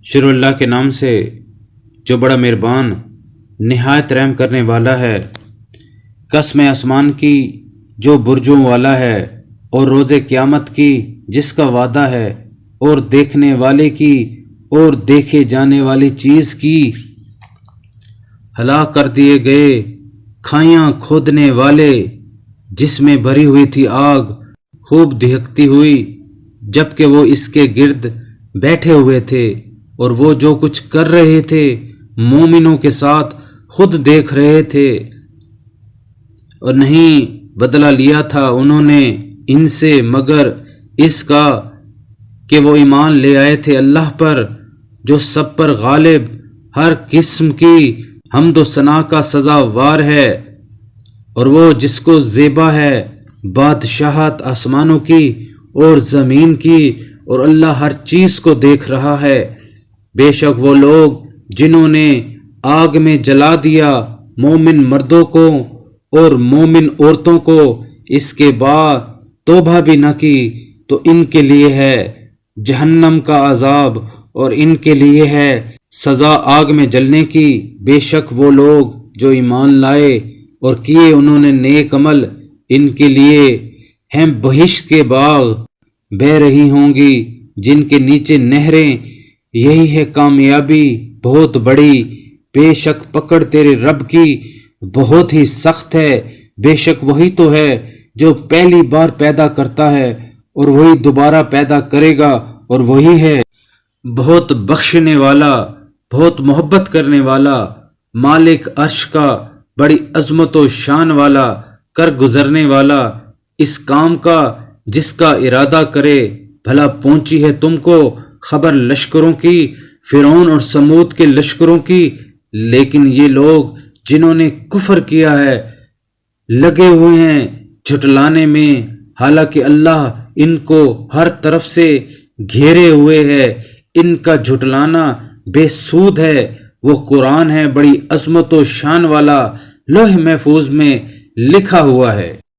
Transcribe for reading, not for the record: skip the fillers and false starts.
شروع اللہ کے نام سے جو بڑا مہربان نہایت رحم کرنے والا ہے۔ قسم آسمان کی جو برجوں والا ہے، اور روز قیامت کی جس کا وعدہ ہے، اور دیکھنے والے کی اور دیکھے جانے والی چیز کی۔ ہلاک کر دیے گئے کھائیاں کھودنے والے جس میں بھری ہوئی تھی آگ، خوب دہکتی ہوئی، جبکہ وہ اس کے گرد بیٹھے ہوئے تھے، اور وہ جو کچھ کر رہے تھے مومنوں کے ساتھ خود دیکھ رہے تھے، اور نہیں بدلہ لیا تھا انہوں نے ان سے مگر اس کا کہ وہ ایمان لے آئے تھے اللہ پر، جو سب پر غالب، ہر قسم کی حمد و ثنا کا سزاوار ہے، اور وہ جس کو زیبا ہے بادشاہت آسمانوں کی اور زمین کی، اور اللہ ہر چیز کو دیکھ رہا ہے۔ بے شک وہ لوگ جنہوں نے آگ میں جلا دیا مومن مردوں کو اور مومن عورتوں کو، اس کے بعد توبہ بھی نہ کی، تو ان کے لیے ہے جہنم کا عذاب، اور ان کے لیے ہے سزا آگ میں جلنے کی۔ بے شک وہ لوگ جو ایمان لائے اور کیے انہوں نے نیک عمل، ان کے لیے ہیں بہشت کے باغ، بہہ رہی ہوں گی جن کے نیچے نہریں، یہی ہے کامیابی بہت بڑی۔ بے شک پکڑ تیرے رب کی بہت ہی سخت ہے، بے شک وہی تو ہے جو پہلی بار پیدا کرتا ہے اور وہی دوبارہ پیدا کرے گا، اور وہی ہے بہت بخشنے والا، بہت محبت کرنے والا، مالک عرش کا، بڑی عظمت و شان والا، کر گزرنے والا، اس کام کا جس کا ارادہ کرے۔ بھلا پہنچی ہے تم کو خبر لشکروں کی، فرعون اور سمود کے لشکروں کی، لیکن یہ لوگ جنہوں نے کفر کیا ہے لگے ہوئے ہیں جھٹلانے میں، حالانکہ اللہ ان کو ہر طرف سے گھیرے ہوئے ہے۔ ان کا جھٹلانا بے سود ہے، وہ قرآن ہے بڑی عظمت و شان والا، لوح محفوظ میں لکھا ہوا ہے۔